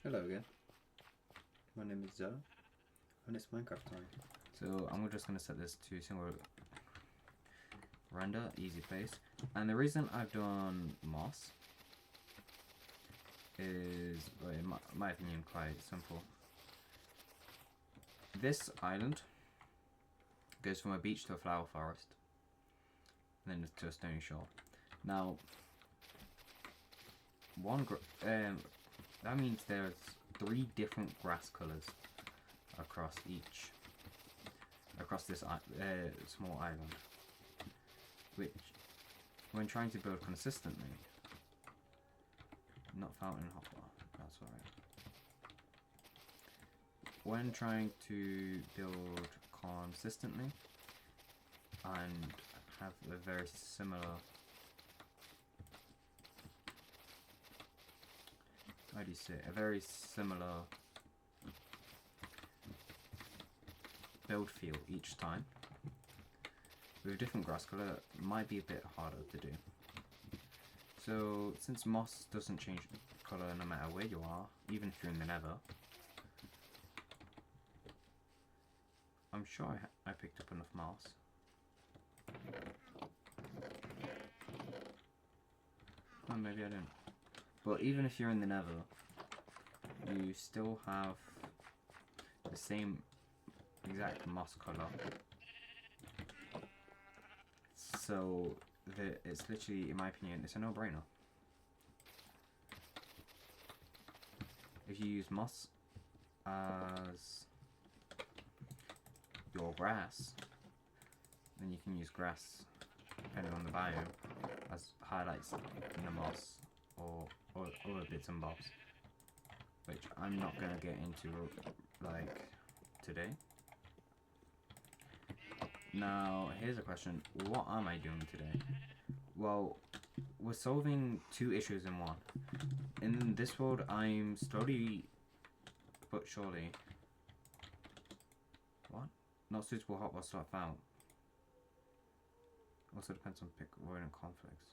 Hello again. My name is Zoe, and it's Minecraft time. So I'm just going to set this to single render, easy place. And the reason I've done moss is, well, in my opinion, quite simple. This island goes from a beach to a flower forest, and then to a stony shore. Now, that means there's 3 different grass colours across this small island, which, when trying to build consistently, not fountain hopper, that's alright. When trying to build consistently and have a very similar build feel each time with a different grass colour, might be a bit harder to do. So since moss doesn't change colour no matter where you are, even if you're in the nether, I'm sure I picked up enough moss. Oh, maybe I didn't. But even if you're in the nether, you still have the same exact moss colour. So it's literally, in my opinion, it's a no-brainer. If you use moss as your grass, then you can use grass, depending on the biome, as highlights in the moss or other bits and bobs, which I'm not going to get into like today. Now, here's a question. What am I doing today? Well, we're solving 2 issues in one. In this world, I'm slowly but surely... What? Not suitable hotbar slot found. Also depends on avoidant conflicts.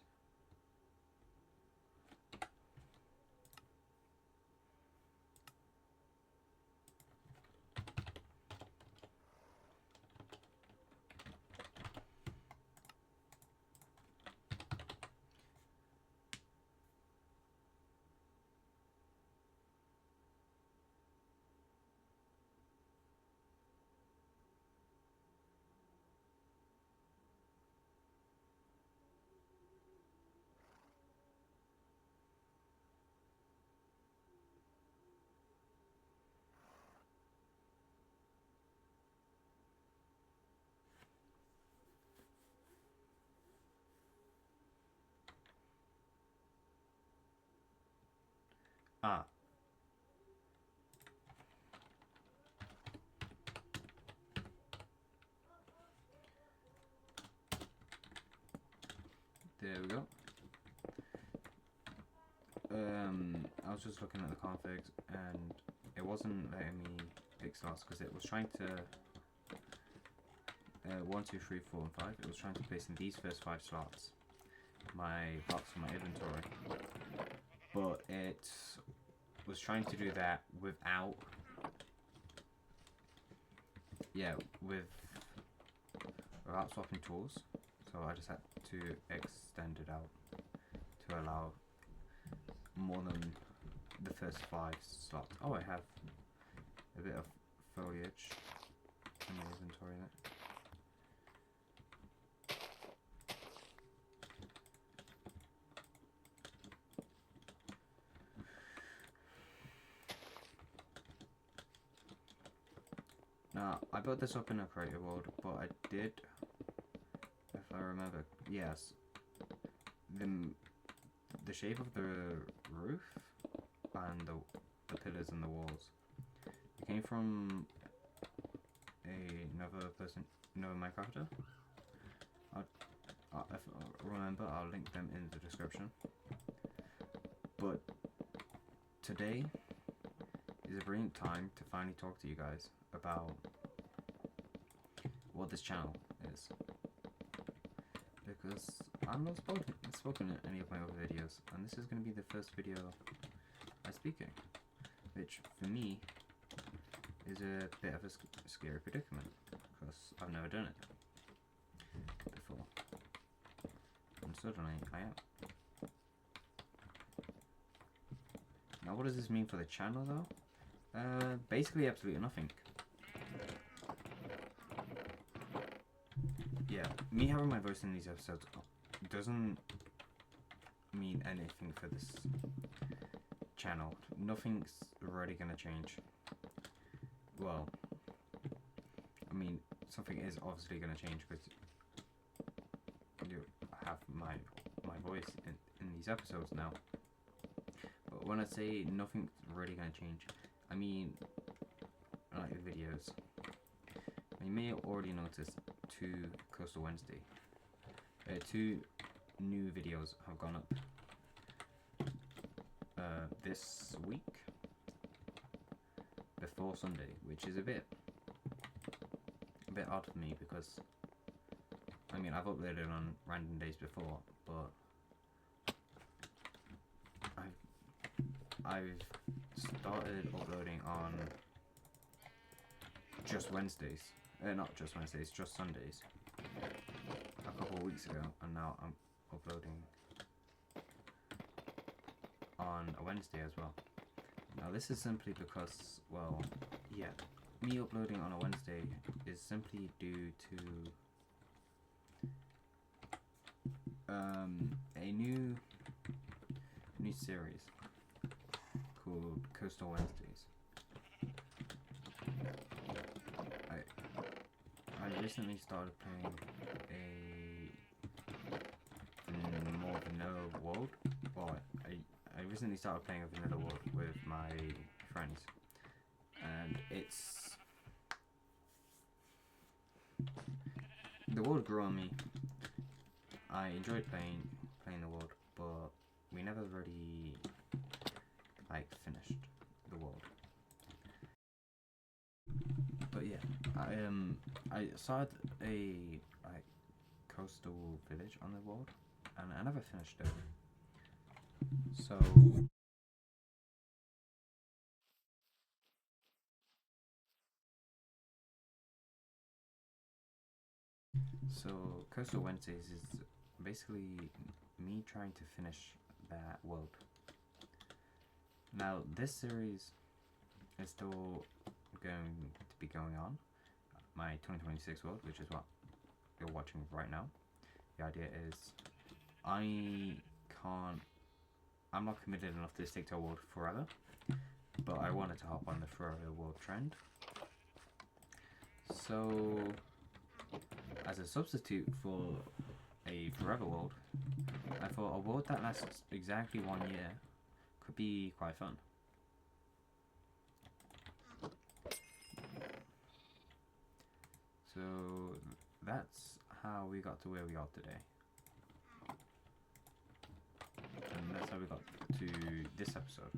Ah. There we go. I was just looking at the configs and it wasn't letting me pick slots because it was trying to 1, 2, 3, 4, and 5. It was trying to place in these first 5 slots my box for my inventory, but it was trying to do that without without swapping tools. So I just had to extend it out to allow more than the first 5 slots. Oh, I have a bit of foliage in my inventory there. Now, I built this up in a creative world, but I did, if I remember, yes, the shape of the roof and the pillars and the walls, it came from another Minecrafter. If I remember, I'll link them in the description. But today is a brilliant time to finally talk to you guys about what this channel is, because I'm not spoken in any of my other videos, and this is going to be the first video I speak in, which for me is a bit of a scary predicament because I've never done it before, and suddenly I am. Now what does this mean for the channel though? Basically absolutely nothing. Yeah, me having my voice in these episodes doesn't mean anything for this channel. Nothing's really gonna change. Well, I mean, something is obviously gonna change because you have my voice in these episodes now. But when I say nothing's really gonna change, I mean like the videos. You may have already noticed two Coastal Wednesday. Two new videos have gone up this week before Sunday, which is a bit odd for me because I mean I've uploaded on random days before, but I've started uploading on just Wednesdays. Not just Wednesdays, just Sundays. A couple of weeks ago, and now I'm uploading on a Wednesday as well. Now this is simply because, well, yeah, me uploading on a Wednesday is simply due to a new series called Coastal Wednesdays. I recently started playing a more vanilla world. Well, I recently started playing a vanilla world with my friends, and the world grew on me. I enjoyed playing the world, but we never really finished the world. But yeah, I started a coastal village on the world, and I never finished it. So Coastal Wednesdays is basically me trying to finish that world. Now this series is still going to be going on. My 2026 world, which is what you're watching right now. The idea is I'm not committed enough to stick to a world forever, but I wanted to hop on the forever world trend. So as a substitute for a forever world, I thought a world that lasts exactly 1 year could be quite fun. So that's how we got to where we are today. And that's how we got to this episode.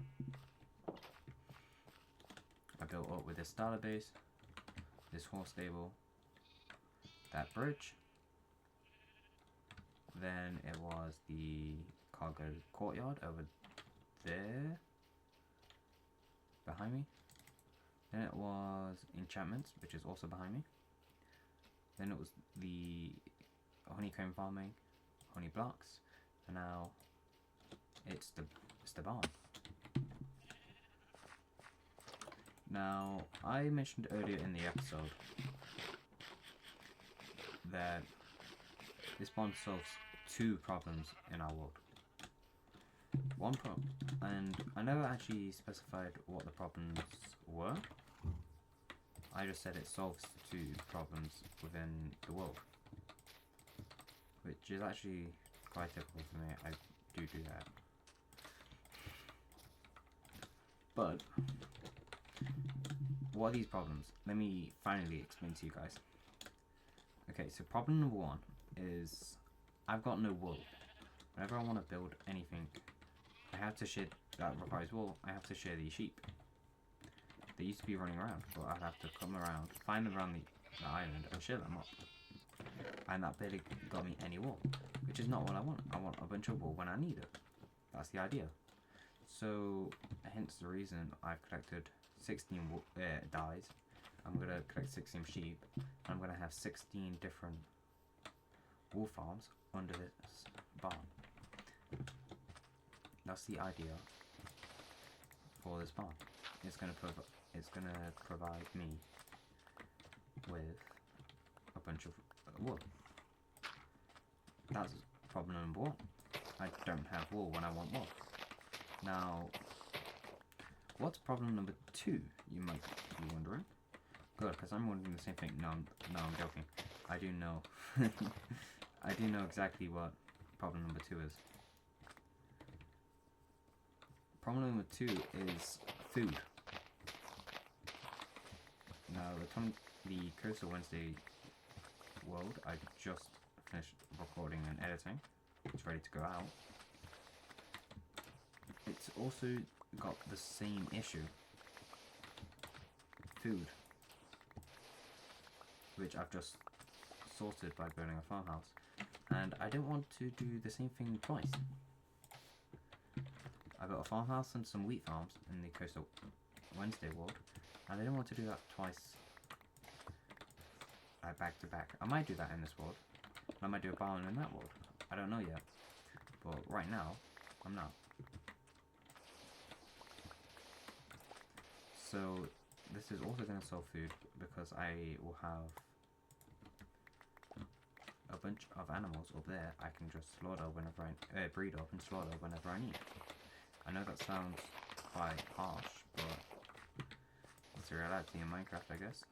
I built up with this starter base, this horse stable, that bridge. Then it was the cargo courtyard over there behind me. Then it was enchantments, which is also behind me. Then it was the honeycomb farming, honey blocks, and now it's the barn. Now I mentioned earlier in the episode that this barn solves two problems in our world. One problem, and I never actually specified what the problems were. I just said it solves two problems within the world, which is actually quite typical for me. I do that. But what are these problems? Let me finally explain to you guys. Okay, so problem number one is I've got no wool. Whenever I want to build anything, I have to shed that requires wool. I have to shear these sheep. They used to be running around, but I'd have to come around, find them around the island, and shear them up. And that barely got me any wool, which is not what I want. I want a bunch of wool when I need it. That's the idea. So, hence the reason I've collected 16 dyes. I'm going to collect 16 sheep. I'm going to have 16 different wool farms under this barn. That's the idea for this barn. It's going to provide me with a bunch of wool. That's problem number one. I don't have wool when I want wool. Now, what's problem number two, you might be wondering? Good, because I'm wondering the same thing. No, I'm joking. I do know. I do know exactly what problem number two is. Problem number two is food. Now, the Coastal Wednesday world, I just finished recording and editing. It's ready to go out. It's also got the same issue. Food. Which I've just sorted by building a farmhouse. And I don't want to do the same thing twice. I built a farmhouse and some wheat farms in the Coastal Wednesday world. And I don't want to do that twice. Back to back. I might do that in this world. I might do a barn in that world. I don't know yet. But right now, I'm not. So this is also going to sell food because I will have a bunch of animals up there I can just slaughter whenever I breed up and slaughter whenever I need. I know that sounds quite harsh, but it's a reality in Minecraft, I guess.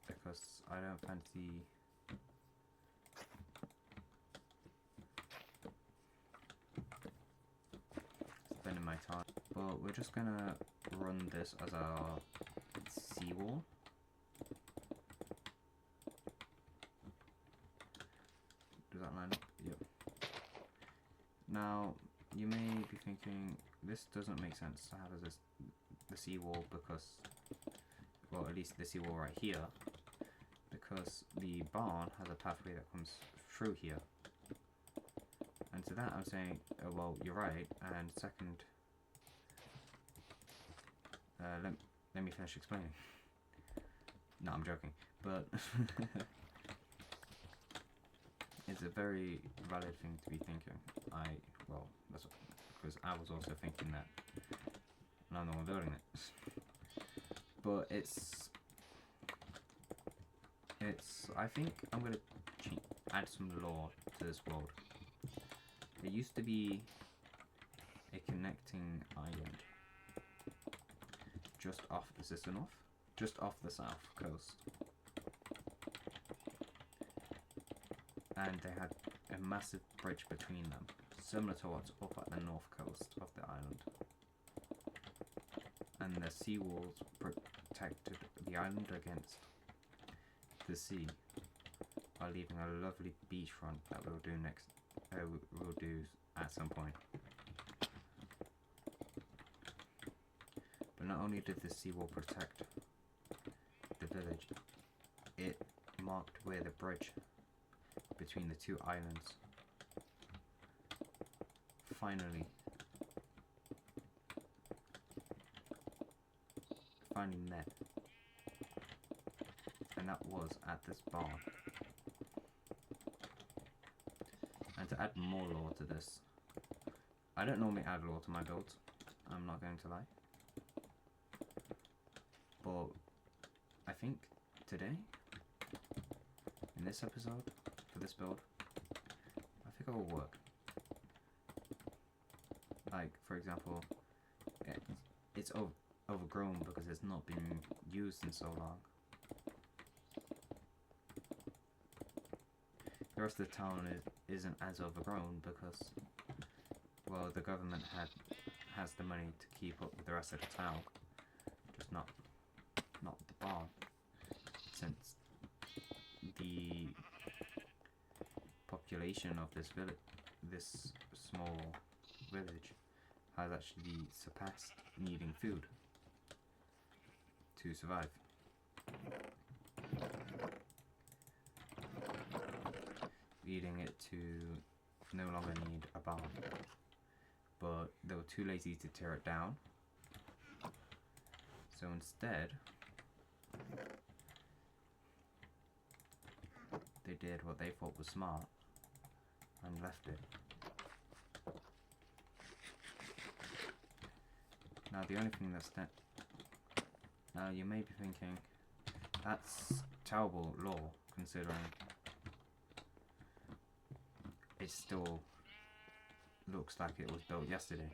Because I don't fancy spending my time. But we're just gonna run this as our seawall. Does that line up? Yep. Now, you may be thinking, this doesn't make sense to have as the seawall because, well, at least the seawall right here, because the barn has a pathway that comes through here. And to that I'm saying, oh, well, you're right, and second, let me finish explaining. No, I'm joking, but it's a very valid thing to be thinking. Well, that's because I was also thinking that, and I'm the one building it. But I think I'm gonna add some lore to this world. There used to be a connecting island just off the south coast, and they had a massive bridge between them, similar to what's up at the north coast of the island. And the seawalls protected the island against the sea, while leaving a lovely beachfront that we'll do at some point. But not only did the seawall protect the village, it marked where the bridge between the two islands finally met, and that was at this barn. And to add more lore to this, I don't normally add lore to my builds, I'm not going to lie, but I think today, in this episode, for this build, I think it will work. Like, for example, it's overgrown because it's not been used in so long. The rest of the town isn't as overgrown because, well, the government has the money to keep up with the rest of the town, just not the barn, since the population of this small village has actually surpassed needing food to survive. leading it to no longer need a barn. But they were too lazy to tear it down. So instead, they did what they thought was smart and left it. Now the only thing that's now you may be thinking, that's terrible law, considering it still looks like it was built yesterday.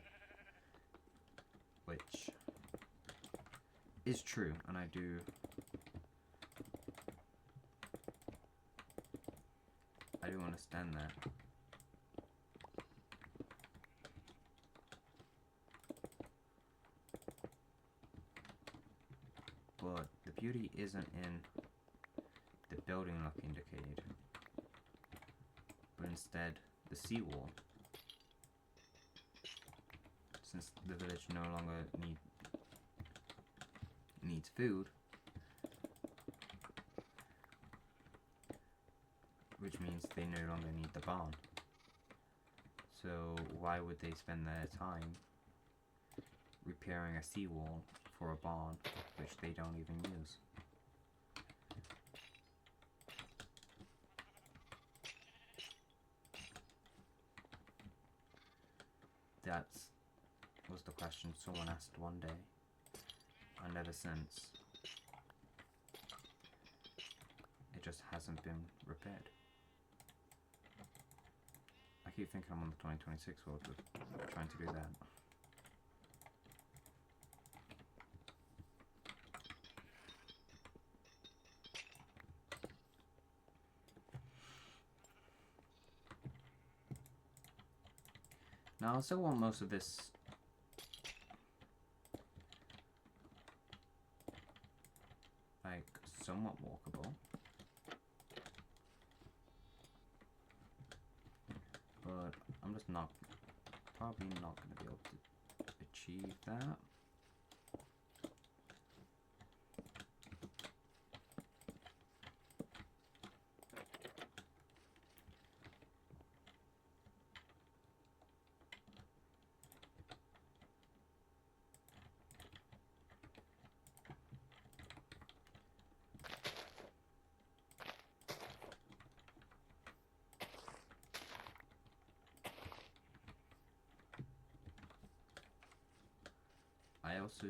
Which is true, and I do understand that. But the beauty isn't in the building looking decayed, but instead the seawall. Since the village no longer needs food, which means they no longer need the barn. So why would they spend their time repairing a seawall for a barn which they don't even use? That was the question someone asked one day, and ever since, it just hasn't been repaired. I keep thinking I'm on the 2026 world, but trying to do that. Now I still want most of this like somewhat walkable, but I'm just probably not going to be able to achieve that. I also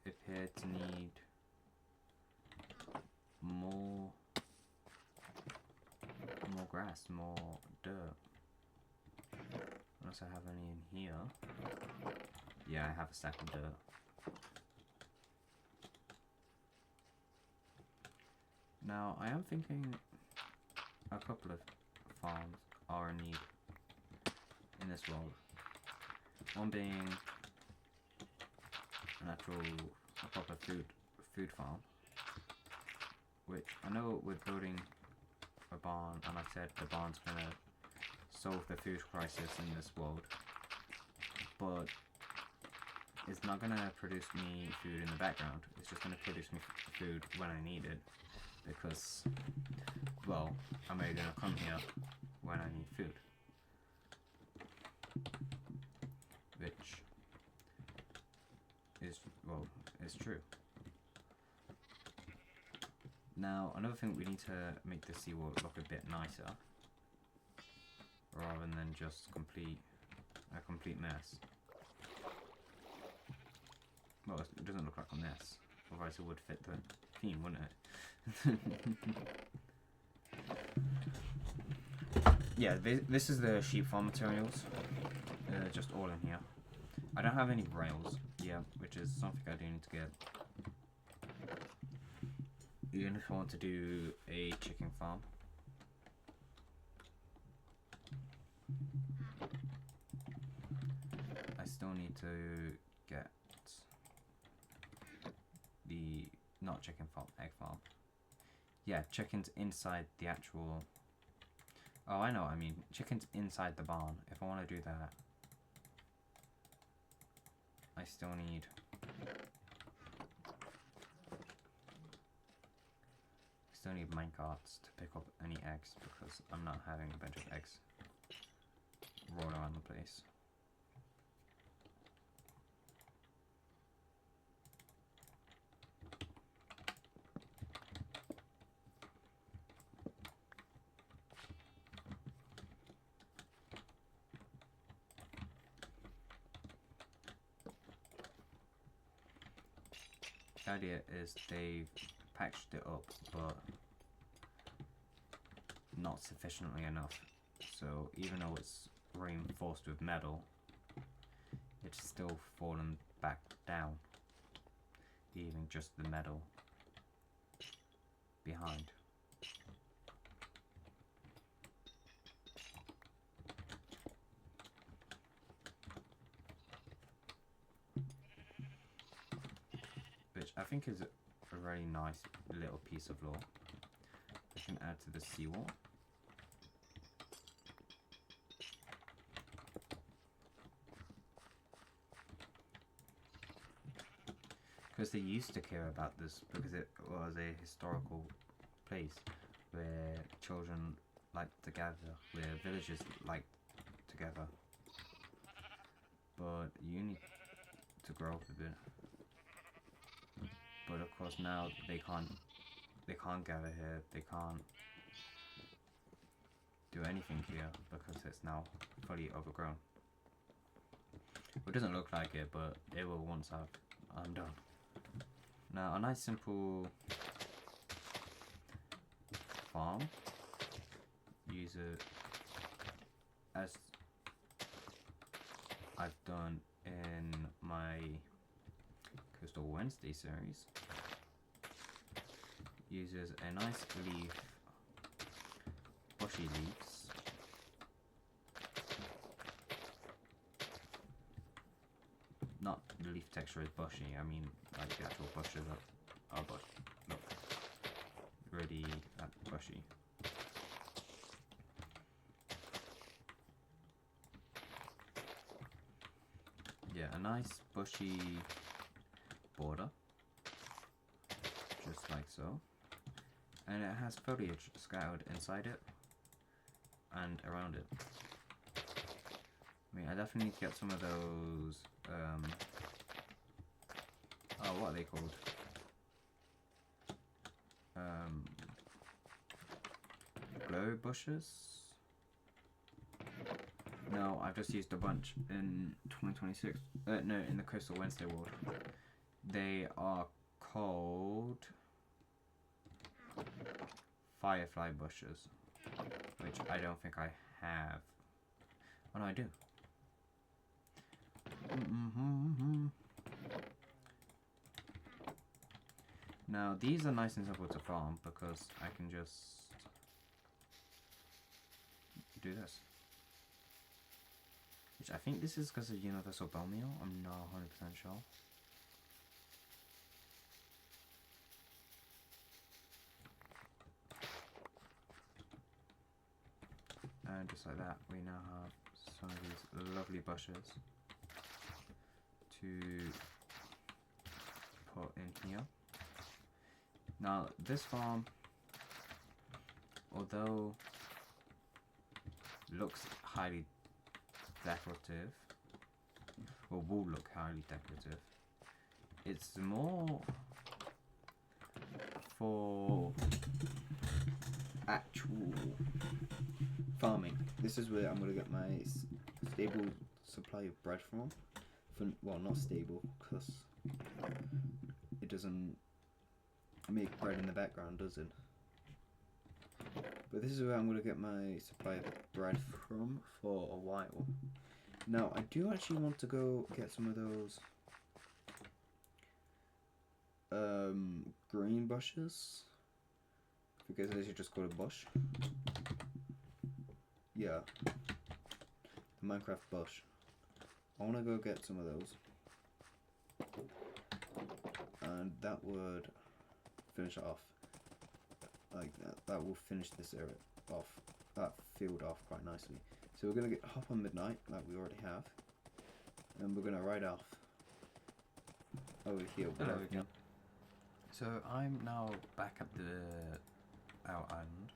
appear to need more grass, more dirt. Unless I have any in here. Yeah, I have a stack of dirt. Now, I am thinking a couple of farms are in need in this world. One being a proper food farm, which I know we're building a barn, and I said the barn's gonna solve the food crisis in this world, but it's not gonna produce me food in the background. It's just gonna produce me food when I need it, because, well, I'm only gonna come here when I need food, which is, well, it's true. Now, another thing, we need to make the seawall look a bit nicer, rather than just a complete mess. Well, it doesn't look like a mess, otherwise it would fit the theme, wouldn't it? Yeah, this is the sheep farm materials, just all in here. I don't have any rails yet, which is something I do need to get. Even if I want to do a chicken farm. I still need to get the, not chicken farm, egg farm. Yeah, chickens inside the actual, oh, I know what I mean. Chickens inside the barn. If I want to do that, I still still need minecarts to pick up any eggs because I'm not having a bunch of eggs roll around the place. The idea is they've patched it up, but not sufficiently enough. So even though it's reinforced with metal, it's still fallen back down, leaving just the metal behind. Which I think is a very nice little piece of lore. I can add to the seawall. Because they used to care about this because it was a historical place where children liked to gather, where villagers liked to gather. But you need to grow up a bit. But of course now they can't gather here, they can't do anything here because it's now fully overgrown. It doesn't look like it, but it will once I'm done. Now a nice simple farm, use it as I've done in my Coastal Wednesday series. Uses a nice leaf, bushy leaves, not the leaf texture is bushy, I mean like the actual bushes are bushy. Look, really bushy. Yeah, a nice bushy border, just like so, and it has foliage scattered inside it and around it. I mean, I definitely need to get some of those, oh, what are they called? Glow bushes? No, I've just used a bunch in 2026. No, in the Coastal Wednesday world. They are called firefly bushes, which I don't think I have. Oh no, I do. Now these are nice and simple to farm because I can just do this. Which I think this is because of universal bone meal, I'm not 100% sure. And just like that, we now have some of these lovely bushes to put in here. Now this farm, although looks highly decorative, or will look highly decorative, it's more for actual farming. This is where I'm going to get my stable supply of bread from. Well, not stable, because it doesn't make bread in the background, does it? But this is where I'm going to get my supply of bread from for a while. Now, I do actually want to go get some of those green bushes, because they should just call it a bush. Yeah, the Minecraft bush. I want to go get some of those, and that would finish it off. Like that will finish this area off, that field off quite nicely. So we're gonna hop on midnight, like we already have, and we're gonna ride off over here. Hello again. So I'm now back at the our island.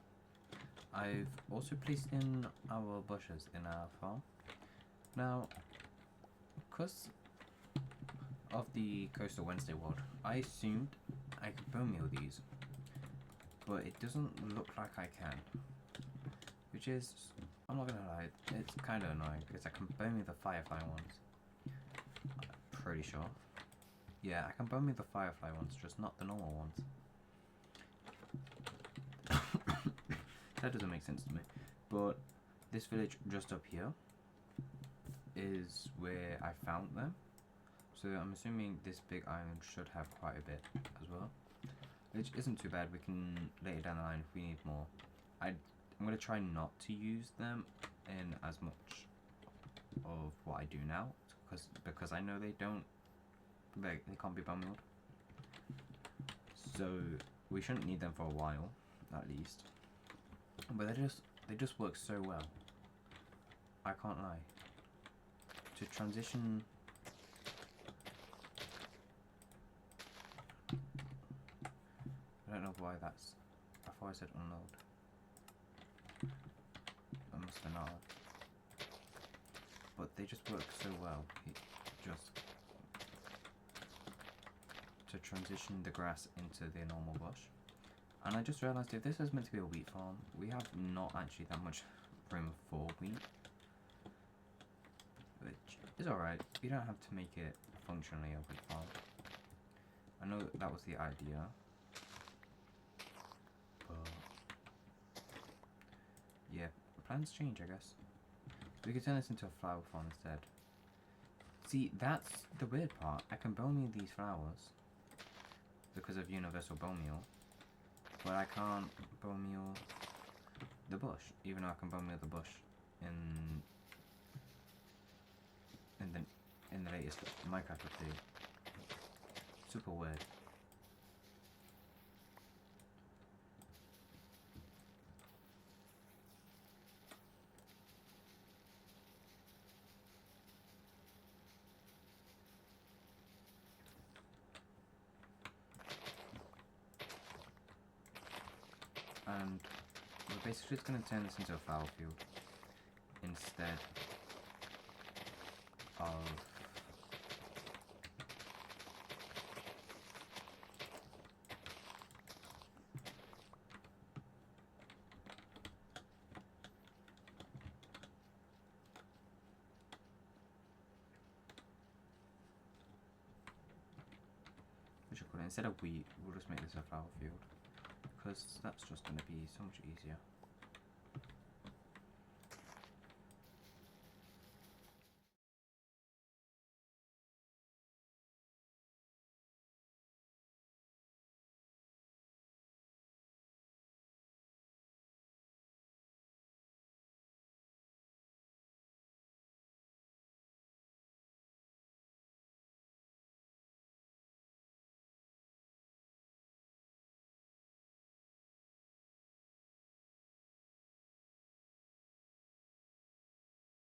I've also placed in our bushes in our farm. Now, because of the Coastal Wednesday world, I assumed I could bone meal these, but it doesn't look like I can. Which is, I'm not gonna lie, it's kind of annoying because I can bone meal the Firefly ones. I'm pretty sure. Yeah, I can bone meal the Firefly ones, just not the normal ones. That doesn't make sense to me. But this village just up here is where I found them. So I'm assuming this big island should have quite a bit as well. Which isn't too bad. We can later down the line if we need more. I'm going to try not to use them in as much of what I do now. Because I know they can't be bone mealed. So we shouldn't need them for a while, at least. But they just work so well. I can't lie. To transition. I don't know why that's. I thought I said unload. I must have not. But they just work so well. Just to transition the grass into the normal bush. And I just realised if this is meant to be a wheat farm, we have not actually that much room for wheat. Which is alright. You don't have to make it functionally a wheat farm. I know that was the idea. But yeah, plans change, I guess. We could turn this into a flower farm instead. See, that's the weird part. I can bone meal these flowers because of universal bone meal. But I can't bone meal the bush, even though I can bone meal the bush in the latest Minecraft update. Super weird. And we're basically just going to turn this into a flower field instead of instead of wheat, we'll just make this a flower field because that's just going to be so much easier.